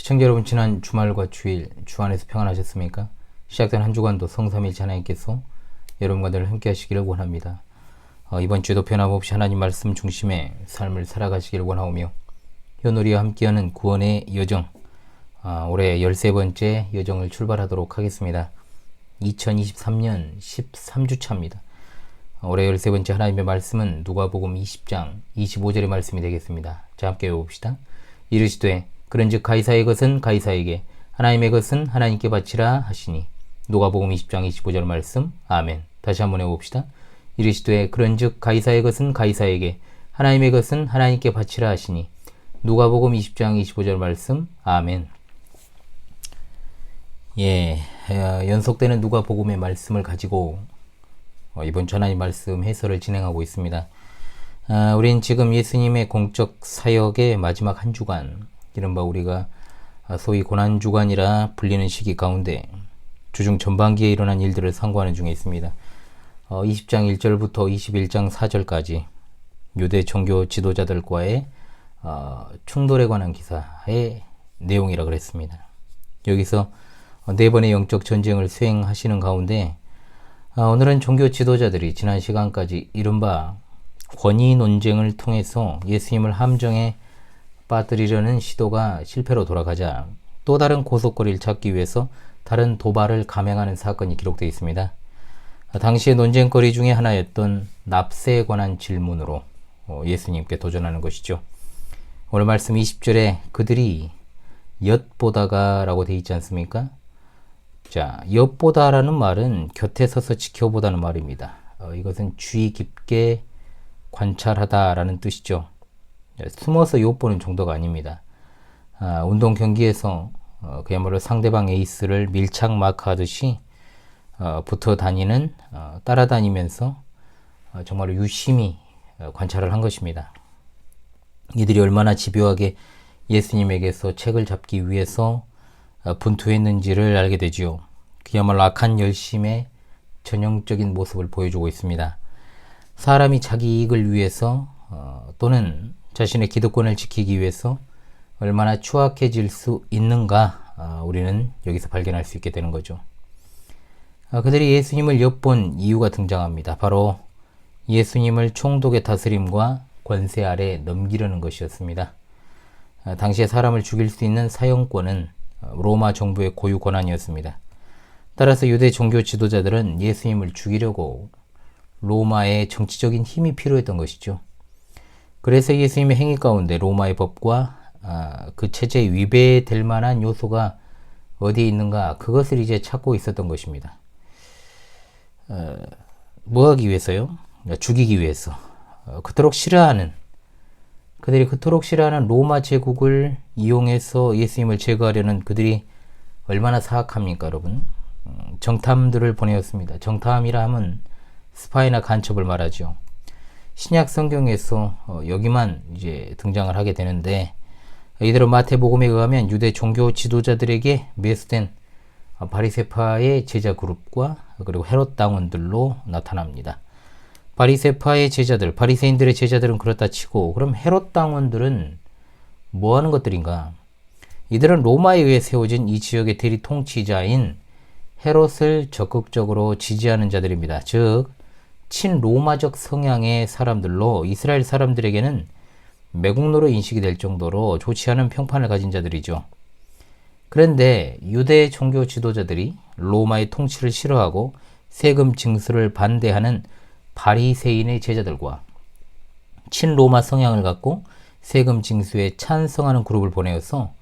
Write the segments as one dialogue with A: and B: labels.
A: 시청자 여러분, 지난 주말과 주일 주 안에서 평안하셨습니까? 시작된 한 주간도 성삼일체 하나님께서 여러분과 늘 함께 하시기를 원합니다. 이번 주에도 변함없이 하나님 말씀 중심의 삶을 살아가시기를 원하오며, 현우리와 함께하는 구원의 여정, 올해 13번째 여정을 출발하도록 하겠습니다. 2023년 13주차입니다. 올해 13번째 하나님의 말씀은 누가복음 20장 25절의 말씀이 되겠습니다. 자, 함께 외워봅시다. 이르시되 그런즉 가이사의 것은 가이사에게, 하나님의 것은 하나님께 바치라 하시니. 누가복음 20장 25절 말씀. 아멘. 다시 한번 해봅시다. 이르시되 그런즉 가이사의 것은 가이사에게, 하나님의 것은 하나님께 바치라 하시니. 누가복음 20장 25절 말씀. 아멘. 연속되는 누가복음의 말씀을 가지고 이번 주 하나님 말씀 해설을 진행하고 있습니다. 우린 지금 예수님의 공적 사역의 마지막 한 주간, 이른바 우리가 소위 고난주간이라 불리는 시기 가운데 주중 전반기에 일어난 일들을 상고하는 중에 있습니다. 20장 1절부터 21장 4절까지 유대 종교 지도자들과의 충돌에 관한 기사의 내용이라 그랬습니다. 여기서 네 번의 영적 전쟁을 수행하시는 가운데 오늘은 종교 지도자들이 지난 시간까지 이른바 권위 논쟁을 통해서 예수님을 함정에 빠뜨리려는 시도가 실패로 돌아가자 또 다른 고속거리를 찾기 위해서 다른 도발을 감행하는 사건이 기록되어 있습니다. 당시의 논쟁거리 중에 하나였던 납세에 관한 질문으로 예수님께 도전하는 것이죠. 오늘 말씀 20절에 그들이 엿보다가 라고 되어 있지 않습니까? 자, 엿보다라는 말은 곁에 서서 지켜보다는 말입니다. 이것은 주의 깊게 관찰하다라는 뜻이죠. 숨어서 엿보는 정도가 아닙니다. 운동 경기에서 그야말로 상대방 에이스를 밀착 마크하듯이 붙어 다니는, 따라다니면서 정말로 유심히 관찰을 한 것입니다. 이들이 얼마나 집요하게 예수님에게서 책을 잡기 위해서 분투했는지를 알게 되지요. 그야말로 악한 열심의 전형적인 모습을 보여주고 있습니다. 사람이 자기 이익을 위해서 또는 자신의 기득권을 지키기 위해서 얼마나 추악해질 수 있는가, 우리는 여기서 발견할 수 있게 되는 거죠. 그들이 예수님을 엿본 이유가 등장합니다. 바로 예수님을 총독의 다스림과 권세 아래 넘기려는 것이었습니다. 당시에 사람을 죽일 수 있는 사형권은 로마 정부의 고유 권한이었습니다. 따라서 유대 종교 지도자들은 예수님을 죽이려고 로마의 정치적인 힘이 필요했던 것이죠. 그래서 예수님의 행위 가운데 로마의 법과 그 체제에 위배될 만한 요소가 어디에 있는가, 그것을 이제 찾고 있었던 것입니다. 뭐 하기 위해서요? 죽이기 위해서. 그들이 그토록 싫어하는 로마 제국을 이용해서 예수님을 제거하려는 그들이 얼마나 사악합니까, 여러분? 정탐들을 보내었습니다. 정탐이라 하면 스파이나 간첩을 말하죠. 신약 성경에서 여기만 이제 등장을 하게 되는데, 이대로 마태복음에 의하면 유대 종교 지도자들에게 매수된 바리새파의 제자 그룹과 그리고 헤롯 당원들로 나타납니다. 바리새파의 제자들, 바리새인들의 제자들은 그렇다 치고, 그럼 헤롯 당원들은 뭐 하는 것들인가? 이들은 로마에 의해 세워진 이 지역의 대리 통치자인 헤롯을 적극적으로 지지하는 자들입니다. 즉 친로마적 성향의 사람들로 이스라엘 사람들에게는 매국노로 인식이 될 정도로 좋지 않은 평판을 가진 자들이죠. 그런데 유대 종교 지도자들이 로마의 통치를 싫어하고 세금 징수를 반대하는 바리새인의 제자들과 친로마 성향을 갖고 세금 징수에 찬성하는 그룹을 보내어서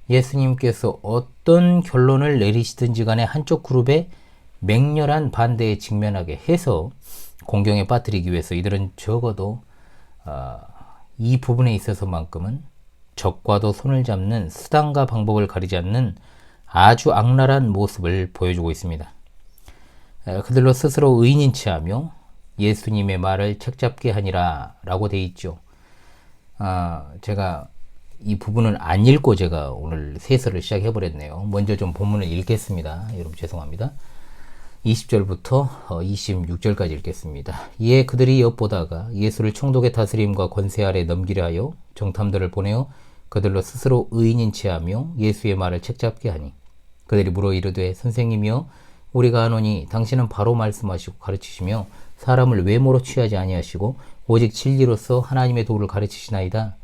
A: 예수님께서 어떤 결론을 내리시든지 간에 한쪽 그룹의 맹렬한 반대에 직면하게 해서 공경에 빠뜨리기 위해서 이들은 적어도 이 부분에 있어서만큼은 적과도 손을 잡는 수단과 방법을 가리지 않는 아주 악랄한 모습을 보여주고 있습니다. 그들로 스스로 의인인 체하며 예수님의 말을 책잡게 하니라 라고 되어 있죠. 제가 이 부분을 안 읽고 제가 오늘 해설을 시작해버렸네요. 먼저 좀 본문을 읽겠습니다. 여러분 죄송합니다. 20절부터 26절까지 읽겠습니다. 이에 그들이 엿보다가 예수를 총독의 다스림과 권세 아래 넘기려 하여 정탐들을 보내어 그들로 스스로 의인인 체하며 예수의 말을 책잡게 하니 그들이 물어 이르되 선생님이여 우리가 아노니 당신은 바로 말씀하시고 가르치시며 사람을 외모로 취하지 아니하시고 오직 진리로서 하나님의 도를 가르치시나이다.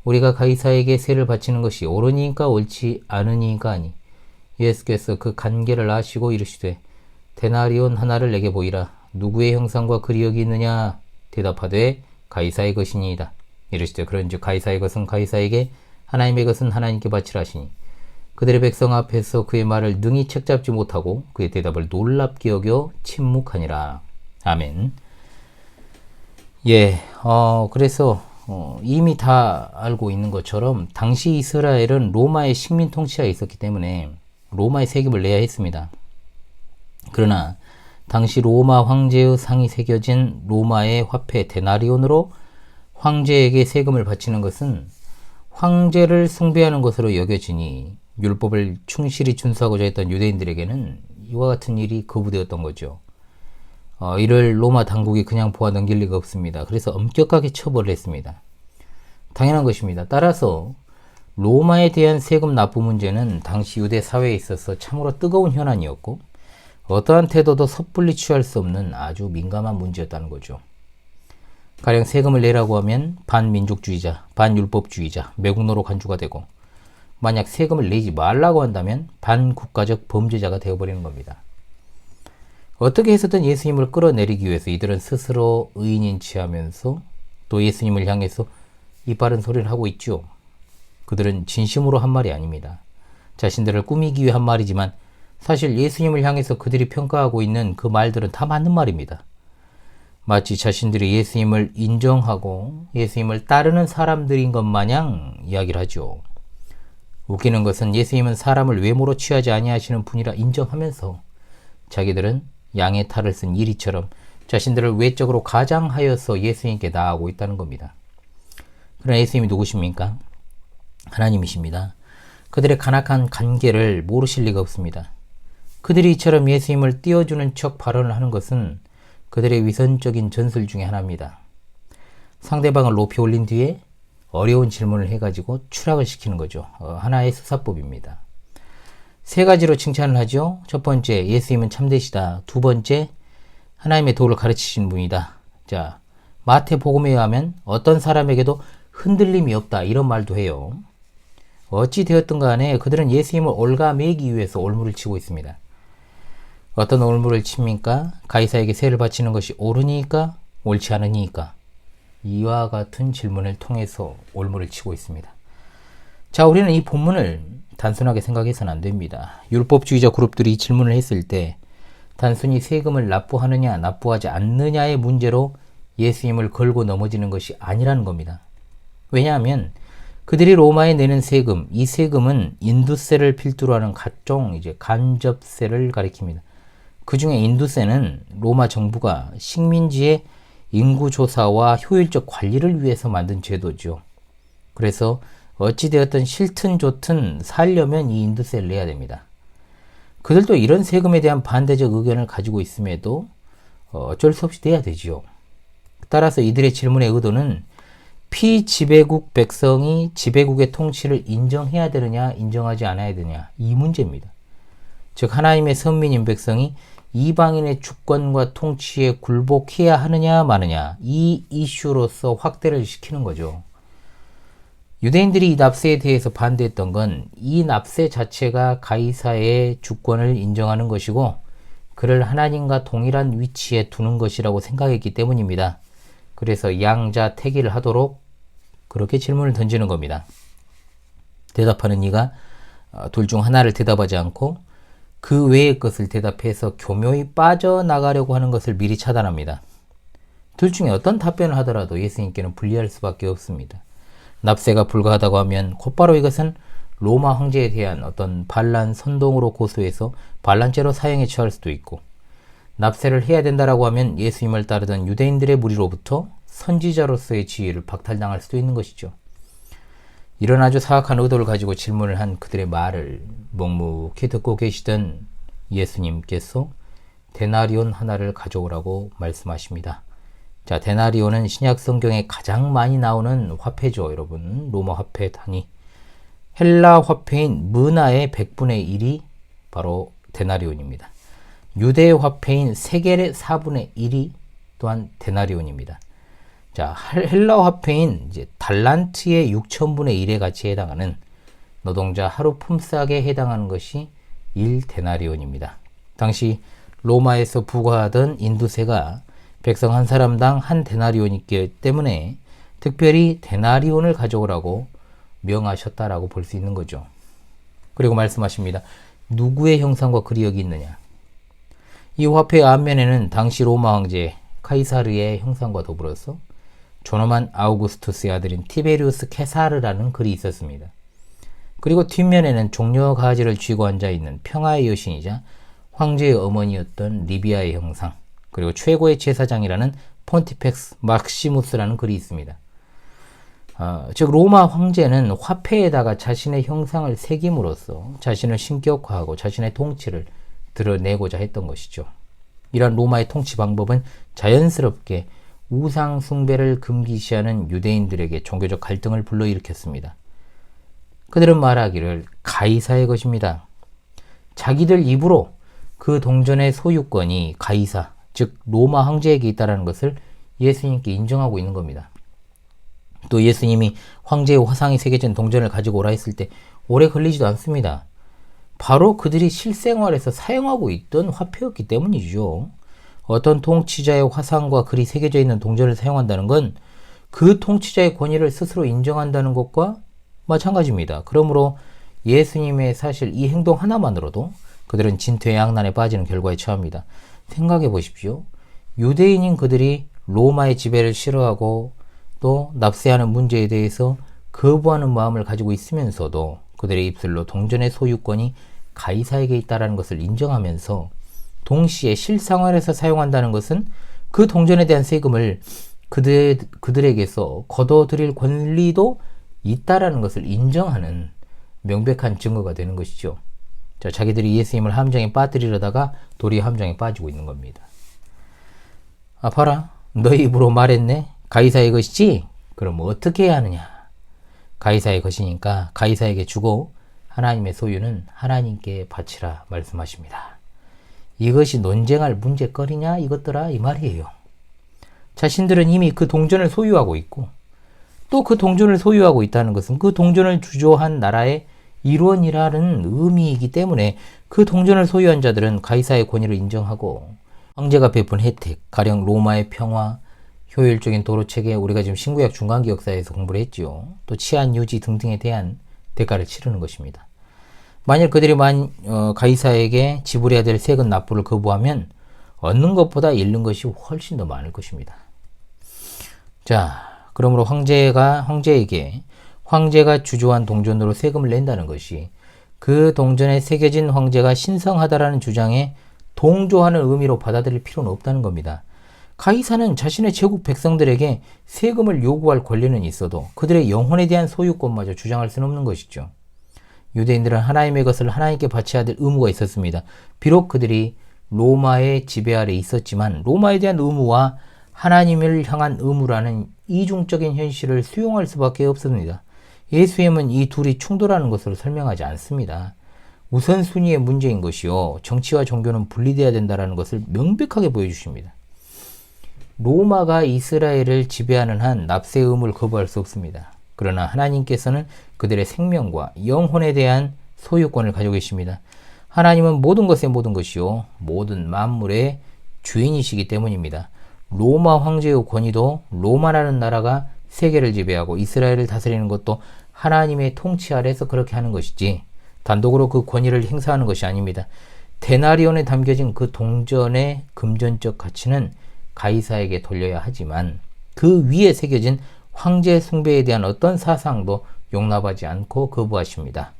A: 우리가 가이사에게 세를 바치는 것이 옳으니까 옳지 않으니까 아니. 예수께서 그 간계를 아시고 이르시되 데나리온 하나를 내게 보이라. 누구의 형상과 글이 여기 있느냐? 대답하되 가이사의 것이니이다. 이르시되 그런즉 가이사의 것은 가이사에게 하나님의 것은 하나님께 바치라 하시니 그들의 백성 앞에서 그의 말을 능히 책잡지 못하고 그의 대답을 놀랍게 여겨 침묵하니라. 아멘. 그래서 이미 다 알고 있는 것처럼 당시 이스라엘은 로마의 식민 통치가 있었기 때문에 로마의 세금을 내야 했습니다. 그러나 당시 로마 황제의 상이 새겨진 로마의 화폐 데나리온으로 황제에게 세금을 바치는 것은 황제를 숭배하는 것으로 여겨지니 율법을 충실히 준수하고자 했던 유대인들에게는 이와 같은 일이 거부되었던 거죠. 이를 로마 당국이 그냥 보아 넘길 리가 없습니다. 그래서 엄격하게 처벌을 했습니다. 당연한 것입니다. 따라서 로마에 대한 세금 납부 문제는 당시 유대 사회에 있어서 참으로 뜨거운 현안이었고 어떠한 태도도 섣불리 취할 수 없는 아주 민감한 문제였다는 거죠. 가령 세금을 내라고 하면 반민족주의자, 반율법주의자, 매국노로 간주가 되고 만약 세금을 내지 말라고 한다면 반국가적 범죄자가 되어버리는 겁니다. 어떻게 해서든 예수님을 끌어내리기 위해서 이들은 스스로 의인인 체하면서 또 예수님을 향해서 이빠른 소리를 하고 있죠. 그들은 진심으로 한 말이 아닙니다. 자신들을 꾸미기 위해 한 말이지만 사실 예수님을 향해서 그들이 평가하고 있는 그 말들은 다 맞는 말입니다. 마치 자신들이 예수님을 인정하고 예수님을 따르는 사람들인 것 마냥 이야기를 하죠. 웃기는 것은 예수님은 사람을 외모로 취하지 아니하시는 분이라 인정하면서 자기들은 양의 탈을 쓴 이리처럼 자신들을 외적으로 가장하여서 예수님께 나아가고 있다는 겁니다. 그러나 예수님이 누구십니까? 하나님이십니다. 그들의 간악한 관계를 모르실 리가 없습니다. 그들이 이처럼 예수님을 띄워주는 척 발언을 하는 것은 그들의 위선적인 전술 중에 하나입니다. 상대방을 높이 올린 뒤에 어려운 질문을 해가지고 추락을 시키는 거죠. 하나의 수사법입니다. 세 가지로 칭찬을 하죠. 첫 번째, 예수님은 참되시다. 두 번째, 하나님의 도를 가르치신 분이다. 자, 마태복음에 의하면 어떤 사람에게도 흔들림이 없다. 이런 말도 해요. 어찌 되었든 간에 그들은 예수님을 올가매기 위해서 올무를 치고 있습니다. 어떤 올무를 칩니까? 가이사에게 세를 바치는 것이 옳으니까? 옳지 않으니까? 이와 같은 질문을 통해서 올무를 치고 있습니다. 자, 우리는 이 본문을 단순하게 생각해서는 안 됩니다. 율법주의자 그룹들이 질문을 했을 때 단순히 세금을 납부하느냐 납부하지 않느냐의 문제로 예수님을 걸고 넘어지는 것이 아니라는 겁니다. 왜냐하면 그들이 로마에 내는 세금, 이 세금은 인두세를 필두로 하는 각종 간접세를 가리킵니다. 그 중에 인두세는 로마 정부가 식민지의 인구조사와 효율적 관리를 위해서 만든 제도죠. 그래서 어찌되었든 싫든 좋든 살려면 이 인두세를 내야 됩니다. 그들도 이런 세금에 대한 반대적 의견을 가지고 있음에도 어쩔 수 없이 내야 되죠. 따라서 이들의 질문의 의도는 피지배국 백성이 지배국의 통치를 인정해야 되느냐 인정하지 않아야 되느냐 이 문제입니다. 즉 하나님의 선민인 백성이 이방인의 주권과 통치에 굴복해야 하느냐 마느냐 이 이슈로서 확대를 시키는 거죠. 유대인들이 이 납세에 대해서 반대했던 건 이 납세 자체가 가이사의 주권을 인정하는 것이고 그를 하나님과 동일한 위치에 두는 것이라고 생각했기 때문입니다. 그래서 양자택일을 하도록 그렇게 질문을 던지는 겁니다. 대답하는 이가 둘 중 하나를 대답하지 않고 그 외의 것을 대답해서 교묘히 빠져나가려고 하는 것을 미리 차단합니다. 둘 중에 어떤 답변을 하더라도 예수님께는 불리할 수밖에 없습니다. 납세가 불가하다고 하면 곧바로 이것은 로마 황제에 대한 어떤 반란 선동으로 고소해서 반란죄로 사형에 처할 수도 있고 납세를 해야 된다라고 하면 예수님을 따르던 유대인들의 무리로부터 선지자로서의 지위를 박탈당할 수도 있는 것이죠. 이런 아주 사악한 의도를 가지고 질문을 한 그들의 말을 묵묵히 듣고 계시던 예수님께서 데나리온 하나를 가져오라고 말씀하십니다. 자, 데나리온은 신약 성경에 가장 많이 나오는 화폐죠, 여러분. 로마 화폐 단위. 헬라 화폐인 문화의 100분의 1이 바로 데나리온입니다. 유대 화폐인 세겔의 4분의 1이 또한 데나리온입니다. 자, 헬라 화폐인 이제 달란트의 6천분의 1의 가치에 해당하는 노동자 하루 품삯에 해당하는 것이 1데나리온입니다. 당시 로마에서 부과하던 인두세가 백성 한 사람당 한 데나리온이기 때문에 특별히 데나리온을 가져오라고 명하셨다라고 볼 수 있는 거죠. 그리고 말씀하십니다. 누구의 형상과 글이 여기 있느냐? 이 화폐의 앞면에는 당시 로마 황제 카이사르의 형상과 더불어서 존엄한 아우구스투스의 아들인 티베리우스 케사르라는 글이 있었습니다. 그리고 뒷면에는 종려 가지를 쥐고 앉아있는 평화의 여신이자 황제의 어머니였던 리비아의 형상, 그리고 최고의 제사장이라는 폰티펙스 막시무스라는 글이 있습니다. 즉 로마 황제는 화폐에다가 자신의 형상을 새김으로써 자신을 신격화하고 자신의 통치를 드러내고자 했던 것이죠. 이러한 로마의 통치 방법은 자연스럽게 우상 숭배를 금기시하는 유대인들에게 종교적 갈등을 불러일으켰습니다. 그들은 말하기를 가이사의 것입니다. 자기들 입으로 그 동전의 소유권이 가이사, 즉 로마 황제에게 있다는 것을 예수님께 인정하고 있는 겁니다. 또 예수님이 황제의 화상이 새겨진 동전을 가지고 오라 했을 때 오래 걸리지도 않습니다. 바로 그들이 실생활에서 사용하고 있던 화폐였기 때문이죠. 어떤 통치자의 화상과 글이 새겨져 있는 동전을 사용한다는 건 그 통치자의 권위를 스스로 인정한다는 것과 마찬가지입니다. 그러므로 예수님의 사실 이 행동 하나만으로도 그들은 진퇴의 악난에 빠지는 결과에 처합니다. 생각해 보십시오. 유대인인 그들이 로마의 지배를 싫어하고 또 납세하는 문제에 대해서 거부하는 마음을 가지고 있으면서도 그들의 입술로 동전의 소유권이 가이사에게 있다는 것을 인정하면서 동시에 실생활에서 사용한다는 것은 그 동전에 대한 세금을 그들에게서 걷어들일 권리도 있다라는 것을 인정하는 명백한 증거가 되는 것이죠. 자, 자기들이 예수님을 함정에 빠뜨리려다가 도리어 함정에 빠지고 있는 겁니다. 봐라, 너희 입으로 말했네. 가이사의 것이지? 그럼 어떻게 해야 하느냐? 가이사의 것이니까 가이사에게 주고 하나님의 소유는 하나님께 바치라 말씀하십니다. 이것이 논쟁할 문제거리냐 이것들아 이 말이에요. 자신들은 이미 그 동전을 소유하고 있고 또 그 동전을 소유하고 있다는 것은 그 동전을 주조한 나라의 일원이라는 의미이기 때문에 그 동전을 소유한 자들은 가이사의 권위를 인정하고 황제가 베푼 혜택, 가령 로마의 평화, 효율적인 도로체계, 우리가 지금 신구약 중간기 역사에서 공부를 했지요. 또 치안 유지 등등에 대한 대가를 치르는 것입니다. 만일 그들이 가이사에게 지불해야 될 세금 납부를 거부하면 얻는 것보다 잃는 것이 훨씬 더 많을 것입니다. 자, 그러므로 황제에게 황제가 주조한 동전으로 세금을 낸다는 것이 그 동전에 새겨진 황제가 신성하다라는 주장에 동조하는 의미로 받아들일 필요는 없다는 겁니다. 가이사는 자신의 제국 백성들에게 세금을 요구할 권리는 있어도 그들의 영혼에 대한 소유권마저 주장할 수는 없는 것이죠. 유대인들은 하나님의 것을 하나님께 바쳐야 될 의무가 있었습니다. 비록 그들이 로마의 지배 아래 있었지만 로마에 대한 의무와 하나님을 향한 의무라는 이중적인 현실을 수용할 수밖에 없습니다. 예수님은 이 둘이 충돌하는 것으로 설명하지 않습니다. 우선순위의 문제인 것이요, 정치와 종교는 분리되어야 된다는 것을 명백하게 보여주십니다. 로마가 이스라엘을 지배하는 한 납세 의무를 거부할 수 없습니다. 그러나 하나님께서는 그들의 생명과 영혼에 대한 소유권을 가지고 계십니다. 하나님은 모든 것의 모든 것이요 모든 만물의 주인이시기 때문입니다. 로마 황제의 권위도 로마라는 나라가 세계를 지배하고 이스라엘을 다스리는 것도 하나님의 통치 아래서 그렇게 하는 것이지 단독으로 그 권위를 행사하는 것이 아닙니다. 데나리온에 담겨진 그 동전의 금전적 가치는 가이사에게 돌려야 하지만 그 위에 새겨진 황제 숭배에 대한 어떤 사상도 용납하지 않고 거부하십니다.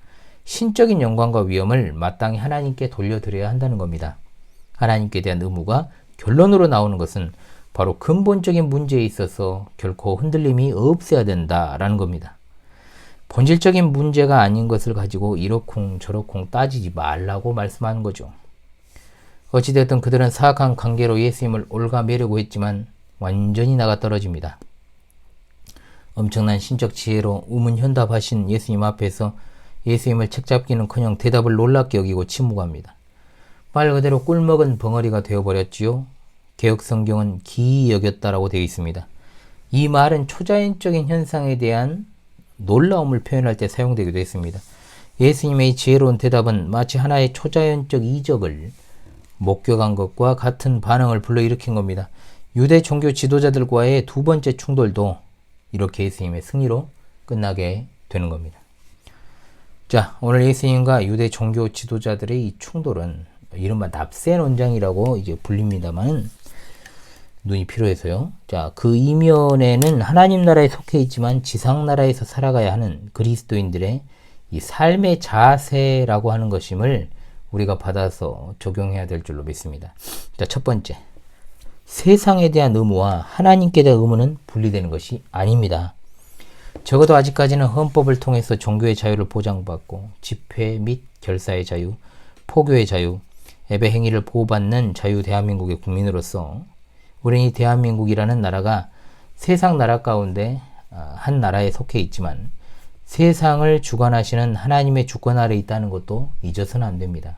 A: 신적인 영광과 위엄을 마땅히 하나님께 돌려드려야 한다는 겁니다. 하나님께 대한 의무가 결론으로 나오는 것은 바로 근본적인 문제에 있어서 결코 흔들림이 없어야 된다라는 겁니다. 본질적인 문제가 아닌 것을 가지고 이러쿵 저러쿵 따지지 말라고 말씀하는 거죠. 어찌되었든 그들은 사악한 관계로 예수님을 올가매려고 했지만 완전히 나가 떨어집니다. 엄청난 신적 지혜로 우문현답하신 예수님 앞에서 예수님을 책잡기는커녕 대답을 놀랍게 여기고 침묵합니다. 말 그대로 꿀먹은 벙어리가 되어버렸지요. 개혁성경은 기이 여겼다라고 되어 있습니다. 이 말은 초자연적인 현상에 대한 놀라움을 표현할 때 사용되기도 했습니다. 예수님의 지혜로운 대답은 마치 하나의 초자연적 이적을 목격한 것과 같은 반응을 불러일으킨 겁니다. 유대 종교 지도자들과의 두 번째 충돌도 이렇게 예수님의 승리로 끝나게 되는 겁니다. 자, 오늘 예수님과 유대 종교 지도자들의 이 충돌은 이른바 납세 논쟁이라고 이제 불립니다만 눈이 필요해서요. 자, 그 이면에는 하나님 나라에 속해 있지만 지상 나라에서 살아가야 하는 그리스도인들의 이 삶의 자세라고 하는 것임을 우리가 받아서 적용해야 될 줄로 믿습니다. 자, 첫 번째. 세상에 대한 의무와 하나님께 대한 의무는 분리되는 것이 아닙니다. 적어도 아직까지는 헌법을 통해서 종교의 자유를 보장받고 집회 및 결사의 자유, 포교의 자유, 예배 행위를 보호받는 자유 대한민국의 국민으로서 우리는 이 대한민국이라는 나라가 세상 나라 가운데 한 나라에 속해 있지만 세상을 주관하시는 하나님의 주권 아래 있다는 것도 잊어서는 안 됩니다.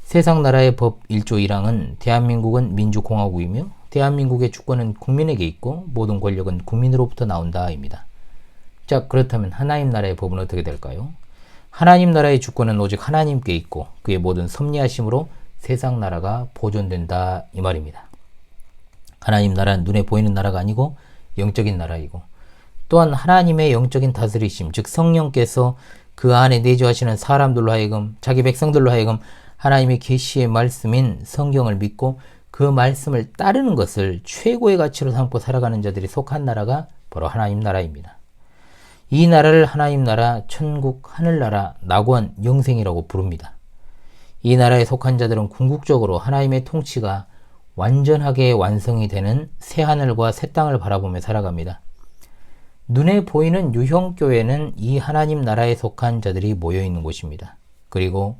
A: 세상 나라의 법 1조 1항은 대한민국은 민주공화국이며 대한민국의 주권은 국민에게 있고 모든 권력은 국민으로부터 나온다입니다. 자, 그렇다면 하나님 나라의 법은 어떻게 될까요? 하나님 나라의 주권은 오직 하나님께 있고 그의 모든 섭리하심으로 세상 나라가 보존된다 이 말입니다. 하나님 나라는 눈에 보이는 나라가 아니고 영적인 나라이고 또한 하나님의 영적인 다스리심, 즉 성령께서 그 안에 내주하시는 사람들로 하여금 자기 백성들로 하여금 하나님의 계시의 말씀인 성경을 믿고 그 말씀을 따르는 것을 최고의 가치로 삼고 살아가는 자들이 속한 나라가 바로 하나님 나라입니다. 이 나라를 하나님 나라, 천국, 하늘나라, 낙원, 영생이라고 부릅니다. 이 나라에 속한 자들은 궁극적으로 하나님의 통치가 완전하게 완성이 되는 새하늘과 새 땅을 바라보며 살아갑니다. 눈에 보이는 유형교회는 이 하나님 나라에 속한 자들이 모여있는 곳입니다. 그리고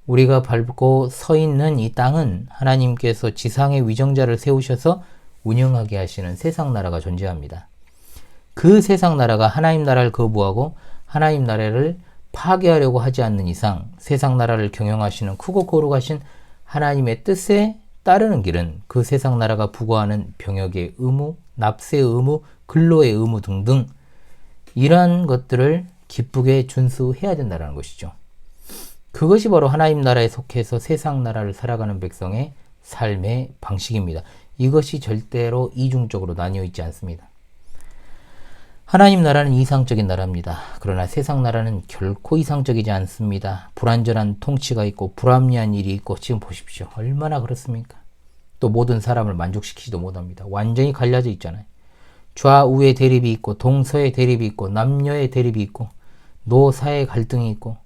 A: 우리가 밟고 서 있는 이 땅은 하나님께서 지상의 위정자를 세우셔서 운영하게 하시는 세상 나라가 존재합니다. 그 세상 나라가 하나님 나라를 거부하고 하나님 나라를 파괴하려고 하지 않는 이상 세상 나라를 경영하시는 크고 거룩하신 하나님의 뜻에 따르는 길은 그 세상 나라가 부과하는 병역의 의무, 납세의 의무, 근로의 의무 등등 이러한 것들을 기쁘게 준수해야 된다는 것이죠. 그것이 바로 하나님 나라에 속해서 세상 나라를 살아가는 백성의 삶의 방식입니다. 이것이 절대로 이중적으로 나뉘어 있지 않습니다. 하나님 나라는 이상적인 나라입니다. 그러나 세상 나라는 결코 이상적이지 않습니다. 불완전한 통치가 있고 불합리한 일이 있고 지금 보십시오. 얼마나 그렇습니까? 또 모든 사람을 만족시키지도 못합니다. 완전히 갈려져 있잖아요. 좌우의 대립이 있고 동서의 대립이 있고 남녀의 대립이 있고 노사의 갈등이 있고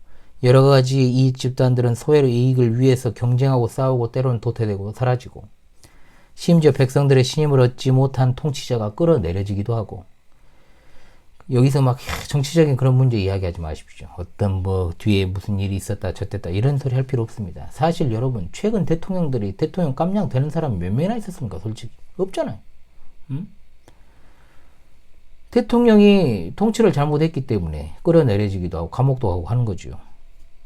A: 여러 가지 이익 집단들은 소외의 이익을 위해서 경쟁하고 싸우고 때로는 도태되고 사라지고 심지어 백성들의 신임을 얻지 못한 통치자가 끌어내려지기도 하고 여기서 막 정치적인 그런 문제 이야기하지 마십시오. 어떤 뒤에 무슨 일이 있었다 저랬다 이런 소리 할 필요 없습니다. 사실 여러분 최근 대통령들이 대통령 깜냥 되는 사람이 몇 명이나 있었습니까? 솔직히 없잖아요. 대통령이 통치를 잘못했기 때문에 끌어내려지기도 하고 감옥도 가고 하는 거죠.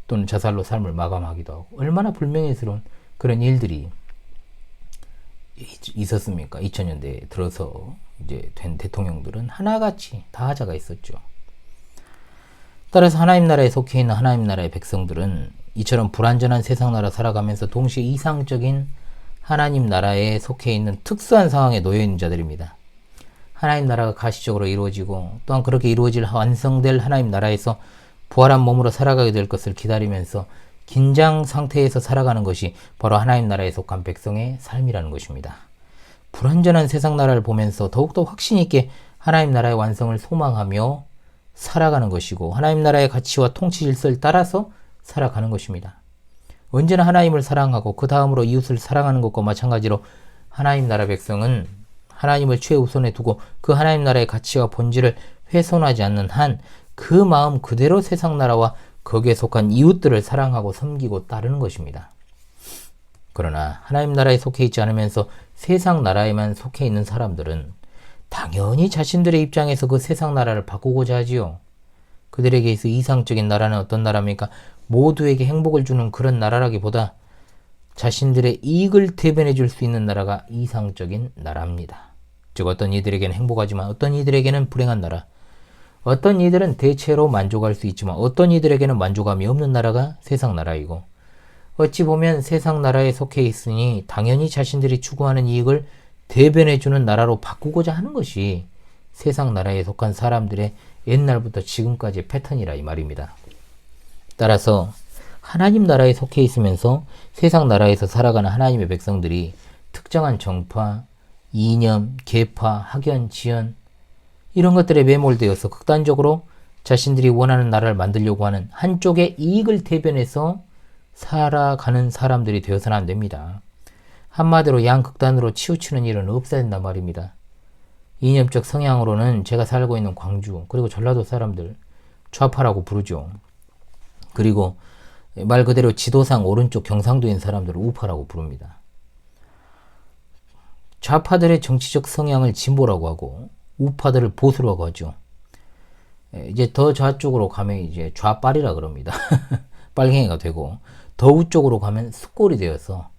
A: 또는 자살로 삶을 마감하기도 하고 얼마나 불명예스러운 그런 일들이 있었습니까? 2000년대에 들어서 이제 된 대통령들은 하나같이 다 하자가 있었죠. 따라서 하나님 나라에 속해 있는 하나님 나라의 백성들은 이처럼 불완전한 세상 나라 살아가면서 동시에 이상적인 하나님 나라에 속해 있는 특수한 상황에 놓여 있는 자들입니다. 하나님 나라가 가시적으로 이루어지고 또한 그렇게 이루어질 완성될 하나님 나라에서 부활한 몸으로 살아가게 될 것을 기다리면서 긴장 상태에서 살아가는 것이 바로 하나님 나라에 속한 백성의 삶이라는 것입니다. 불완전한 세상 나라를 보면서 더욱더 확신 있게 하나님 나라의 완성을 소망하며 살아가는 것이고 하나님 나라의 가치와 통치 질서를 따라서 살아가는 것입니다. 언제나 하나님을 사랑하고 그 다음으로 이웃을 사랑하는 것과 마찬가지로 하나님 나라 백성은 하나님을 최우선에 두고 그 하나님 나라의 가치와 본질을 훼손하지 않는 한 그 마음 그대로 세상 나라와 거기에 속한 이웃들을 사랑하고 섬기고 따르는 것입니다. 그러나 하나님 나라에 속해 있지 않으면서 세상 나라에만 속해 있는 사람들은 당연히 자신들의 입장에서 그 세상 나라를 바꾸고자 하지요. 그들에게 있어 이상적인 나라는 어떤 나라입니까? 모두에게 행복을 주는 그런 나라라기보다 자신들의 이익을 대변해 줄 수 있는 나라가 이상적인 나라입니다. 즉 어떤 이들에게는 행복하지만 어떤 이들에게는 불행한 나라, 어떤 이들은 대체로 만족할 수 있지만 어떤 이들에게는 만족감이 없는 나라가 세상 나라이고, 어찌 보면 세상 나라에 속해 있으니 당연히 자신들이 추구하는 이익을 대변해주는 나라로 바꾸고자 하는 것이 세상 나라에 속한 사람들의 옛날부터 지금까지의 패턴이라 이 말입니다. 따라서 하나님 나라에 속해 있으면서 세상 나라에서 살아가는 하나님의 백성들이 특정한 정파, 이념, 계파, 학연, 지연 이런 것들에 매몰되어서 극단적으로 자신들이 원하는 나라를 만들려고 하는 한쪽의 이익을 대변해서 살아가는 사람들이 되어서는 안 됩니다. 한마디로 양극단으로 치우치는 일은 없어야 된단 말입니다. 이념적 성향으로는 제가 살고 있는 광주 그리고 전라도 사람들 좌파라고 부르죠. 그리고 말 그대로 지도상 오른쪽 경상도인 사람들을 우파라고 부릅니다. 좌파들의 정치적 성향을 진보라고 하고 우파들을 보수라고 하죠. 이제 더 좌쪽으로 가면 이제 좌빨이라 그럽니다. 빨갱이가 되고, 더 우쪽으로 가면 숫골이 되어서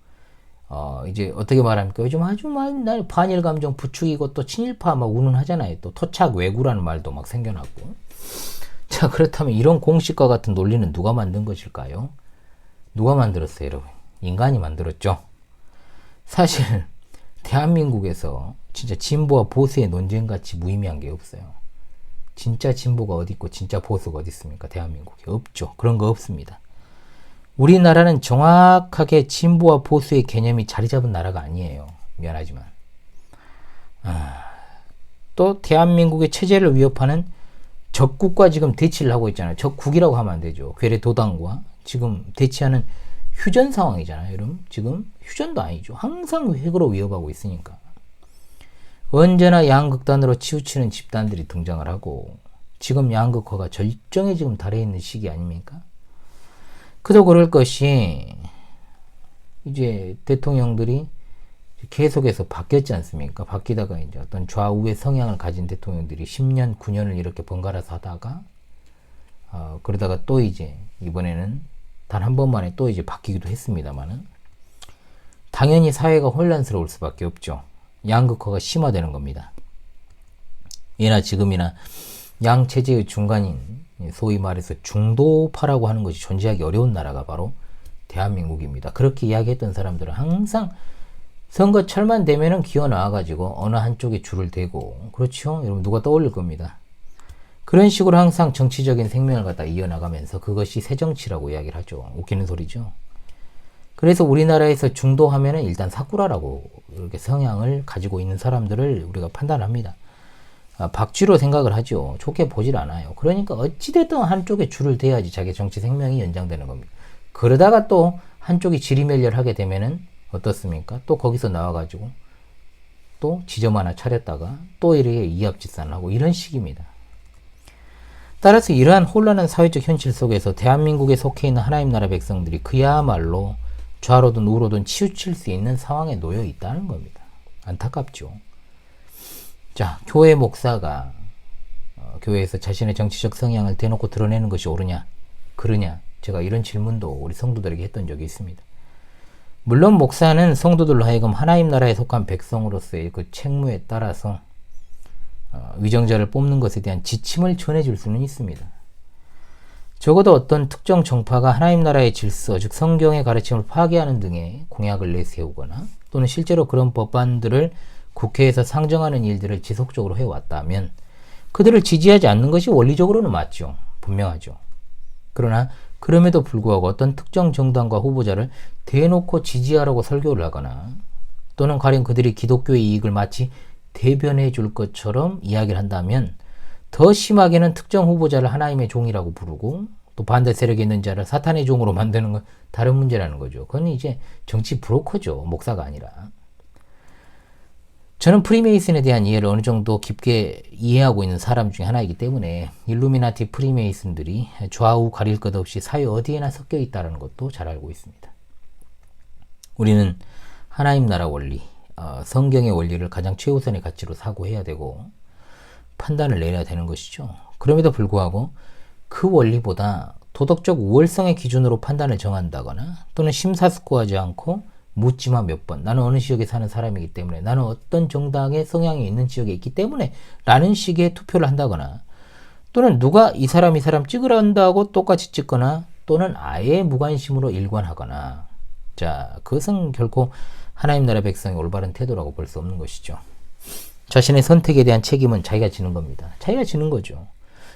A: 이제 어떻게 말합니까? 요즘 아주 날 반일 감정 부추기고 또 친일파 막 운운하잖아요. 또 토착 왜구라는 말도 막 생겨났고. 자, 그렇다면 이런 공식과 같은 논리는 누가 만든 것일까요? 누가 만들었어요, 여러분? 인간이 만들었죠. 사실 대한민국에서 진짜 진보와 보수의 논쟁같이 무의미한 게 없어요. 진짜 진보가 어디 있고 진짜 보수가 어디 있습니까? 대한민국에 없죠. 그런 거 없습니다. 우리나라는 정확하게 진보와 보수의 개념이 자리 잡은 나라가 아니에요. 미안하지만. 또 대한민국의 체제를 위협하는 적국과 지금 대치를 하고 있잖아요. 적국이라고 하면 안 되죠. 괴뢰 도당과 지금 대치하는 휴전 상황이잖아요. 여러분 지금 휴전도 아니죠. 항상 핵으로 위협하고 있으니까. 언제나 양극단으로 치우치는 집단들이 등장을 하고 지금 양극화가 절정에 지금 달해 있는 시기 아닙니까? 그도 그럴 것이 이제 대통령들이 계속해서 바뀌었지 않습니까? 바뀌다가 이제 어떤 좌우의 성향을 가진 대통령들이 10년, 9년을 이렇게 번갈아서 하다가 그러다가 또 이제 이번에는 단 한 번만에 또 이제 바뀌기도 했습니다만은 당연히 사회가 혼란스러울 수밖에 없죠. 양극화가 심화되는 겁니다. 예나 지금이나 양체제의 중간인 소위 말해서 중도파라고 하는 것이 존재하기 어려운 나라가 바로 대한민국입니다. 그렇게 이야기했던 사람들은 항상 선거철만 되면은 기어 나와가지고 어느 한쪽에 줄을 대고, 그렇죠? 여러분 누가 떠올릴 겁니다. 그런 식으로 항상 정치적인 생명을 갖다 이어나가면서 그것이 새정치라고 이야기를 하죠. 웃기는 소리죠. 그래서 우리나라에서 중도하면은 일단 사쿠라라고 이렇게 성향을 가지고 있는 사람들을 우리가 판단합니다. 박쥐로 생각을 하죠. 좋게 보질 않아요. 그러니까 어찌됐든 한쪽에 줄을 대야지 자기 정치 생명이 연장되는 겁니다. 그러다가 또 한쪽이 지리멸렬하게 되면은 어떻습니까? 또 거기서 나와가지고 또 지점 하나 차렸다가 또 이렇게 이합집산을 하고 이런 식입니다. 따라서 이러한 혼란한 사회적 현실 속에서 대한민국에 속해 있는 하나님 나라 백성들이 그야말로 좌로든 우로든 치우칠 수 있는 상황에 놓여 있다는 겁니다. 안타깝죠. 자, 교회 목사가 교회에서 자신의 정치적 성향을 대놓고 드러내는 것이 옳으냐, 그러냐, 제가 이런 질문도 우리 성도들에게 했던 적이 있습니다. 물론 목사는 성도들로 하여금 하나님 나라에 속한 백성으로서의 그 책무에 따라서 위정자를 뽑는 것에 대한 지침을 전해줄 수는 있습니다. 적어도 어떤 특정 정파가 하나님 나라의 질서, 즉 성경의 가르침을 파괴하는 등의 공약을 내세우거나 또는 실제로 그런 법안들을 국회에서 상정하는 일들을 지속적으로 해왔다면 그들을 지지하지 않는 것이 원리적으로는 맞죠. 분명하죠. 그러나 그럼에도 불구하고 어떤 특정 정당과 후보자를 대놓고 지지하라고 설교를 하거나 또는 가령 그들이 기독교의 이익을 마치 대변해 줄 것처럼 이야기를 한다면 더 심하게는 특정 후보자를 하나님의 종이라고 부르고 또 반대 세력에 있는 자를 사탄의 종으로 만드는 건 다른 문제라는 거죠. 그건 이제 정치 브로커죠. 목사가 아니라. 저는 프리메이슨에 대한 이해를 어느 정도 깊게 이해하고 있는 사람 중에 하나이기 때문에 일루미나티 프리메이슨들이 좌우 가릴 것 없이 사회 어디에나 섞여 있다는 것도 잘 알고 있습니다. 우리는 하나님 나라 원리, 성경의 원리를 가장 최우선의 가치로 사고해야 되고 판단을 내려야 되는 것이죠. 그럼에도 불구하고 그 원리보다 도덕적 우월성의 기준으로 판단을 정한다거나 또는 심사숙고하지 않고 묻지마 몇 번, 나는 어느 지역에 사는 사람이기 때문에, 나는 어떤 정당의 성향이 있는 지역에 있기 때문에 라는 식의 투표를 한다거나, 또는 누가 이 사람 찍으라 한다고 똑같이 찍거나, 또는 아예 무관심으로 일관하거나, 자, 그것은 결코 하나님 나라 백성의 올바른 태도라고 볼 수 없는 것이죠. 자신의 선택에 대한 책임은 자기가 지는 겁니다. 자기가 지는 거죠.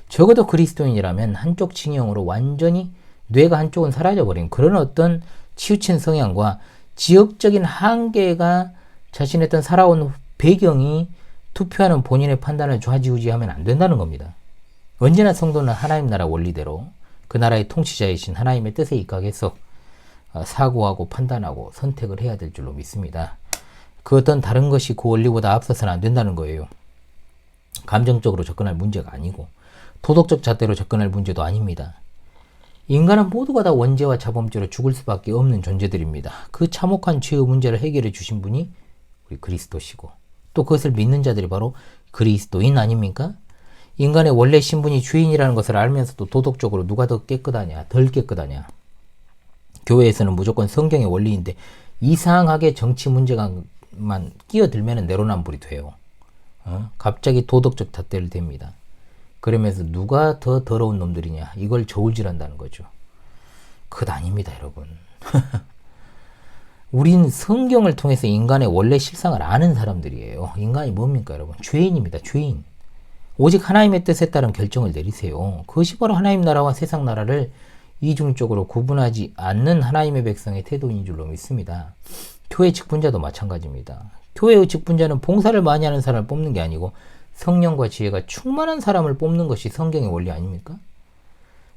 A: 적어도 그리스도인이라면 한쪽 진영으로 완전히 뇌가 한쪽은 사라져버린 그런 어떤 치우친 성향과 지역적인 한계가 자신의 어떤 살아온 배경이 투표하는 본인의 판단을 좌지우지하면 안 된다는 겁니다. 언제나 성도는 하나님 나라 원리대로 그 나라의 통치자이신 하나님의 뜻에 입각해서 사고하고 판단하고 선택을 해야 될 줄로 믿습니다. 그 어떤 다른 것이 그 원리보다 앞서서는 안 된다는 거예요. 감정적으로 접근할 문제가 아니고 도덕적 잣대로 접근할 문제도 아닙니다. 인간은 모두가 다 원죄와 자범죄로 죽을 수밖에 없는 존재들입니다. 그 참혹한 죄의 문제를 해결해 주신 분이 우리 그리스도시고, 또 그것을 믿는 자들이 바로 그리스도인 아닙니까? 인간의 원래 신분이 죄인이라는 것을 알면서도 도덕적으로 누가 더 깨끗하냐, 덜 깨끗하냐. 교회에서는 무조건 성경의 원리인데 이상하게 정치 문제가만 끼어들면 내로남불이 돼요. 갑자기 도덕적 잣대를 댑니다. 그러면서 누가 더 더러운 놈들이냐, 이걸 저울질한다는 거죠. 그것 아닙니다, 여러분. 우린 성경을 통해서 인간의 원래 실상을 아는 사람들이에요. 인간이 뭡니까, 여러분? 죄인입니다, 죄인. 오직 하나님의 뜻에 따른 결정을 내리세요. 그것이 바로 하나님 나라와 세상 나라를 이중적으로 구분하지 않는 하나님의 백성의 태도인 줄로 믿습니다. 교회 직분자도 마찬가지입니다. 교회의 직분자는 봉사를 많이 하는 사람을 뽑는 게 아니고 성령과 지혜가 충만한 사람을 뽑는 것이 성경의 원리 아닙니까?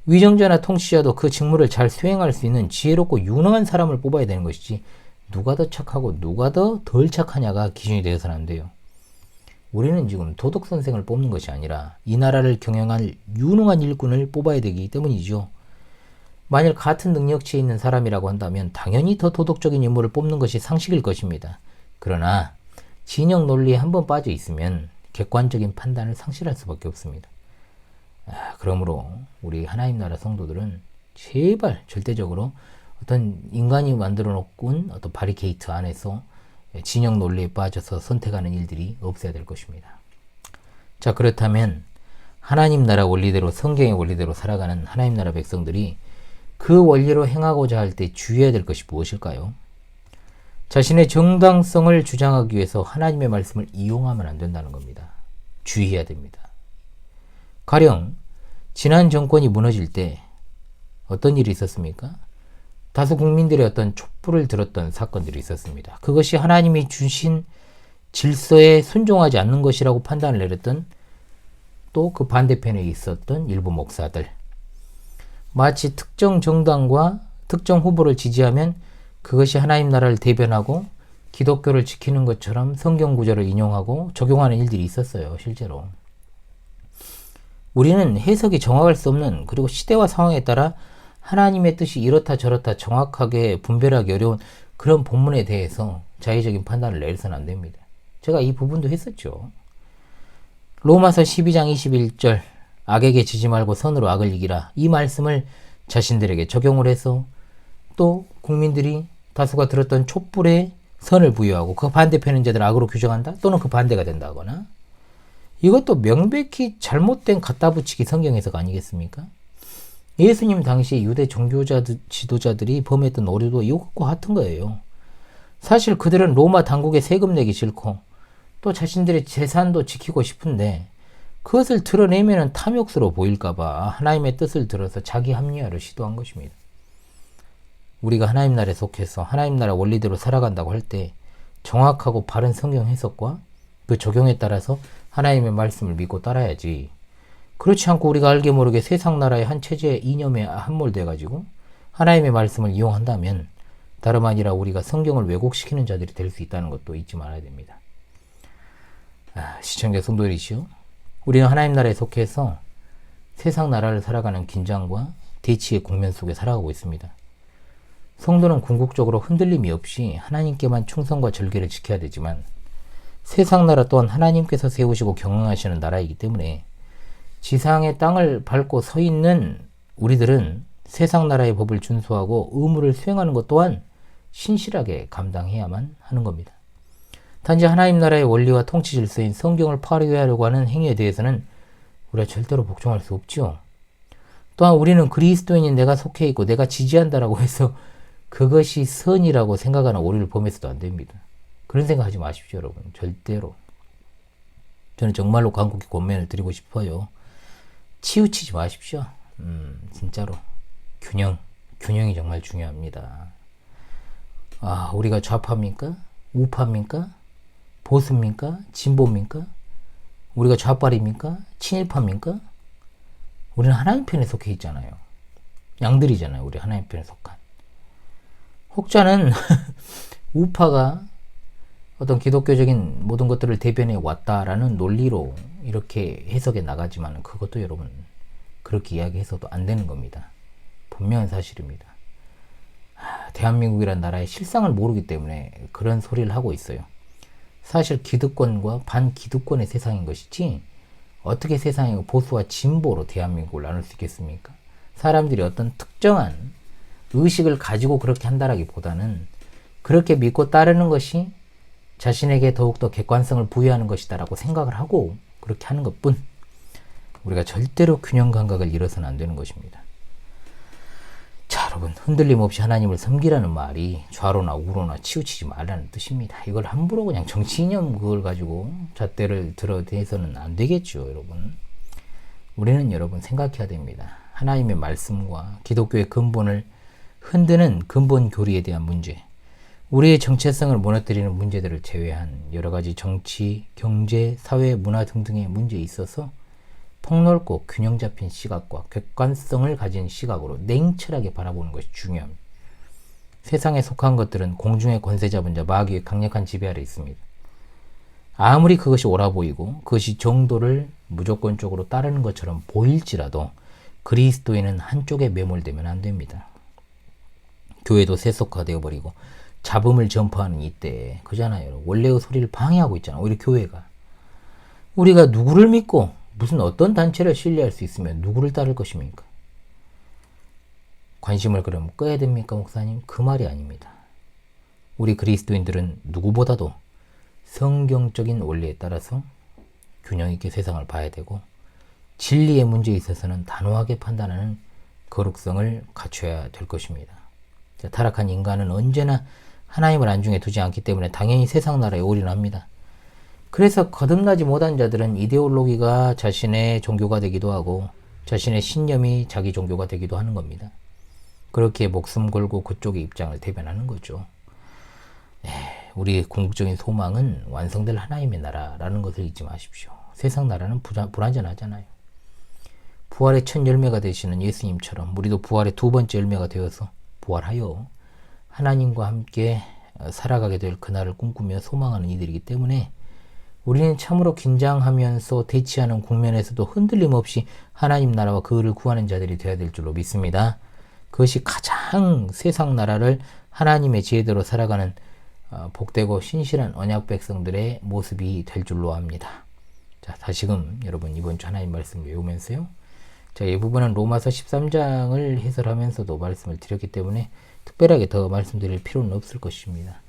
A: 위정자나 통치자도 그 직무를 잘 수행할 수 있는 지혜롭고 유능한 사람을 뽑아야 되는 것이지, 누가 더 착하고 누가 더 덜 착하냐가 기준이 되어서는 안 돼요. 우리는 지금 도덕 선생을 뽑는 것이 아니라 이 나라를 경영할 유능한 일꾼을 뽑아야 되기 때문이죠. 만일 같은 능력치에 있는 사람이라고 한다면 당연히 더 도덕적인 인물을 뽑는 것이 상식일 것입니다. 그러나 진영 논리에 한번 빠져 있으면 객관적인 판단을 상실할 수밖에 없습니다. 그러므로 우리 하나님 나라 성도들은 제발 절대적으로 어떤 인간이 만들어 놓은 어떤 바리케이트 안에서 진영 논리에 빠져서 선택하는 일들이 없어야 될 것입니다. 자, 그렇다면 하나님 나라 원리대로, 성경의 원리대로 살아가는 하나님 나라 백성들이 그 원리로 행하고자 할 때 주의해야 될 것이 무엇일까요? 자신의 정당성을 주장하기 위해서 하나님의 말씀을 이용하면 안 된다는 겁니다. 주의해야 됩니다. 가령 지난 정권이 무너질 때 어떤 일이 있었습니까? 다수 국민들의 어떤 촛불을 들었던 사건들이 있었습니다. 그것이 하나님이 주신 질서에 순종하지 않는 것이라고 판단을 내렸던, 또 그 반대편에 있었던 일부 목사들, 마치 특정 정당과 특정 후보를 지지하면 그것이 하나님 나라를 대변하고 기독교를 지키는 것처럼 성경 구절을 인용하고 적용하는 일들이 있었어요, 실제로. 우리는 해석이 정확할 수 없는, 그리고 시대와 상황에 따라 하나님의 뜻이 이렇다 저렇다 정확하게 분별하기 어려운 그런 본문에 대해서 자의적인 판단을 내서는 안 됩니다. 제가 이 부분도 했었죠. 로마서 12장 21절 악에게 지지 말고 선으로 악을 이기라, 이 말씀을 자신들에게 적용을 해서 또 국민들이 다수가 들었던 촛불에 선을 부여하고 그 반대편인 자들 악으로 규정한다, 또는 그 반대가 된다거나, 이것도 명백히 잘못된 갖다 붙이기 성경 해석 아니겠습니까? 예수님 당시 유대 종교자 지도자들이 범했던 오류도 이것과 같은 거예요. 사실 그들은 로마 당국에 세금 내기 싫고 또 자신들의 재산도 지키고 싶은데 그것을 드러내면 탐욕스러워 보일까봐 하나님의 뜻을 들어서 자기 합리화를 시도한 것입니다. 우리가 하나님 나라에 속해서 하나님 나라 원리대로 살아간다고 할 때 정확하고 바른 성경 해석과 그 적용에 따라서 하나님의 말씀을 믿고 따라야지, 그렇지 않고 우리가 알게 모르게 세상 나라의 한 체제의 이념에 함몰돼가지고 하나님의 말씀을 이용한다면 다름 아니라 우리가 성경을 왜곡시키는 자들이 될 수 있다는 것도 잊지 말아야 됩니다. 시청자 성도들이시오, 우리는 하나님 나라에 속해서 세상 나라를 살아가는 긴장과 대치의 국면 속에 살아가고 있습니다. 성도는 궁극적으로 흔들림이 없이 하나님께만 충성과 절개를 지켜야 되지만 세상 나라 또한 하나님께서 세우시고 경영하시는 나라이기 때문에 지상의 땅을 밟고 서 있는 우리들은 세상 나라의 법을 준수하고 의무를 수행하는 것 또한 신실하게 감당해야만 하는 겁니다. 단지 하나님 나라의 원리와 통치 질서인 성경을 파괴하려고 하는 행위에 대해서는 우리가 절대로 복종할 수 없지요. 또한 우리는 그리스도인인 내가 속해 있고 내가 지지한다라고 해서 그것이 선이라고 생각하는 오리를 범해서도 안 됩니다. 그런 생각하지 마십시오, 여러분. 절대로. 저는 정말로 간곡히 권면을 드리고 싶어요. 치우치지 마십시오. 진짜로. 균형이 정말 중요합니다. 우리가 좌파입니까? 우파입니까? 보수입니까? 진보입니까? 우리가 좌빨입니까? 친일파입니까? 우리는 하나님 편에 속해 있잖아요. 양들이잖아요. 우리 하나님 편에 속한. 혹자는 우파가 어떤 기독교적인 모든 것들을 대변해 왔다라는 논리로 이렇게 해석해 나가지만 그것도 여러분 그렇게 이야기해서도 안 되는 겁니다. 분명한 사실입니다. 대한민국이란 나라의 실상을 모르기 때문에 그런 소리를 하고 있어요. 사실 기득권과 반기득권의 세상인 것이지 어떻게 세상의 보수와 진보로 대한민국을 나눌 수 있겠습니까? 사람들이 어떤 특정한 의식을 가지고 그렇게 한다라기보다는 그렇게 믿고 따르는 것이 자신에게 더욱더 객관성을 부여하는 것이다라고 생각을 하고 그렇게 하는 것뿐 우리가 절대로 균형 감각을 잃어서는 안 되는 것입니다. 자, 여러분, 흔들림 없이 하나님을 섬기라는 말이 좌로나 우로나 치우치지 말라는 뜻입니다. 이걸 함부로 그냥 정치 이념 그걸 가지고 잣대를 들어대서는 안 되겠죠, 여러분. 우리는 여러분 생각해야 됩니다. 하나님의 말씀과 기독교의 근본을 흔드는 근본 교리에 대한 문제, 우리의 정체성을 무너뜨리는 문제들을 제외한 여러 가지 정치, 경제, 사회, 문화 등등의 문제에 있어서 폭넓고 균형 잡힌 시각과 객관성을 가진 시각으로 냉철하게 바라보는 것이 중요합니다. 세상에 속한 것들은 공중의 권세 잡은 자 마귀의 강력한 지배 아래 있습니다. 아무리 그것이 옳아 보이고 그것이 정도를 무조건적으로 따르는 것처럼 보일지라도 그리스도인은 한쪽에 매몰되면 안 됩니다. 교회도 세속화되어 버리고 잡음을 전파하는 이때에 그잖아요. 원래의 소리를 방해하고 있잖아요. 오히려 교회가. 우리가 누구를 믿고 무슨 어떤 단체를 신뢰할 수 있으면 누구를 따를 것입니까? 관심을 그럼 꺼야 됩니까, 목사님? 그 말이 아닙니다. 우리 그리스도인들은 누구보다도 성경적인 원리에 따라서 균형 있게 세상을 봐야 되고 진리의 문제에 있어서는 단호하게 판단하는 거룩성을 갖춰야 될 것입니다. 자, 타락한 인간은 언제나 하나님을 안중에 두지 않기 때문에 당연히 세상 나라에 올인합니다. 그래서 거듭나지 못한 자들은 이데올로기가 자신의 종교가 되기도 하고 자신의 신념이 자기 종교가 되기도 하는 겁니다. 그렇게 목숨 걸고 그쪽의 입장을 대변하는 거죠. 우리의 궁극적인 소망은 완성될 하나님의 나라라는 것을 잊지 마십시오. 세상 나라는 불완전하잖아요. 부활의 첫 열매가 되시는 예수님처럼 우리도 부활의 두 번째 열매가 되어서 부활하여 하나님과 함께 살아가게 될 그날을 꿈꾸며 소망하는 이들이기 때문에 우리는 참으로 긴장하면서 대치하는 국면에서도 흔들림 없이 하나님 나라와 그를 구하는 자들이 되어야 될 줄로 믿습니다. 그것이 가장 세상 나라를 하나님의 지혜대로 살아가는 복되고 신실한 언약 백성들의 모습이 될 줄로 압니다. 자, 다시금 여러분 이번 주 하나님 말씀 외우면서요. 자, 이 부분은 로마서 13장을 해설하면서도 말씀을 드렸기 때문에 특별하게 더 말씀드릴 필요는 없을 것입니다.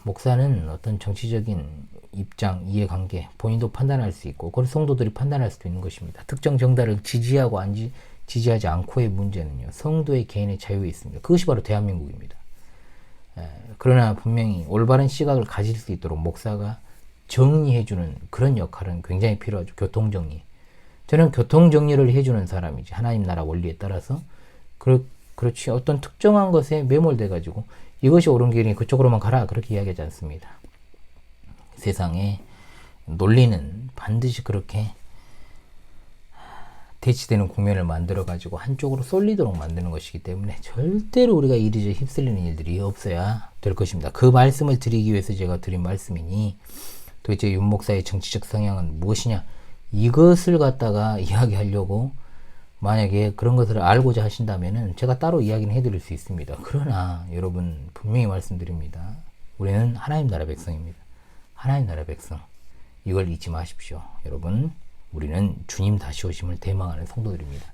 A: 목사는 어떤 정치적인 입장, 이해관계, 본인도 판단할 수 있고, 그걸 성도들이 판단할 수도 있는 것입니다. 특정 정당을 지지하고 지지하지 않고의 문제는요, 성도의 개인의 자유에 있습니다. 그것이 바로 대한민국입니다. 그러나 분명히 올바른 시각을 가질 수 있도록 목사가 정리해주는 그런 역할은 굉장히 필요하죠. 교통정리. 저는 교통정리를 해주는 사람이지. 하나님 나라 원리에 따라서. 그렇지. 어떤 특정한 것에 매몰돼가지고 이것이 옳은 길이니 그쪽으로만 가라. 그렇게 이야기하지 않습니다. 세상에 논리는 반드시 그렇게 대치되는 국면을 만들어가지고 한쪽으로 쏠리도록 만드는 것이기 때문에 절대로 우리가 이리저리 휩쓸리는 일들이 없어야 될 것입니다. 그 말씀을 드리기 위해서 제가 드린 말씀이니 도대체 윤 목사의 정치적 성향은 무엇이냐, 이것을 갖다가 이야기하려고 만약에 그런 것을 알고자 하신다면은 제가 따로 이야기는 해드릴 수 있습니다. 그러나 여러분 분명히 말씀드립니다. 우리는 하나님 나라 백성입니다. 하나님 나라 백성. 이걸 잊지 마십시오. 여러분 우리는 주님 다시 오심을 대망하는 성도들입니다.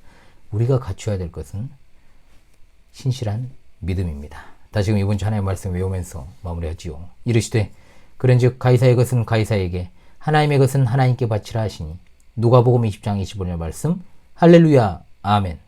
A: 우리가 갖춰야 될 것은 신실한 믿음입니다. 다시금 이번 주 하나님의 말씀 외우면서 마무리하지요. 이르시되 그런즉 가이사의 것은 가이사에게 하나님의 것은 하나님께 바치라 하시니 누가복음 20장 25절 말씀. 할렐루야 아멘.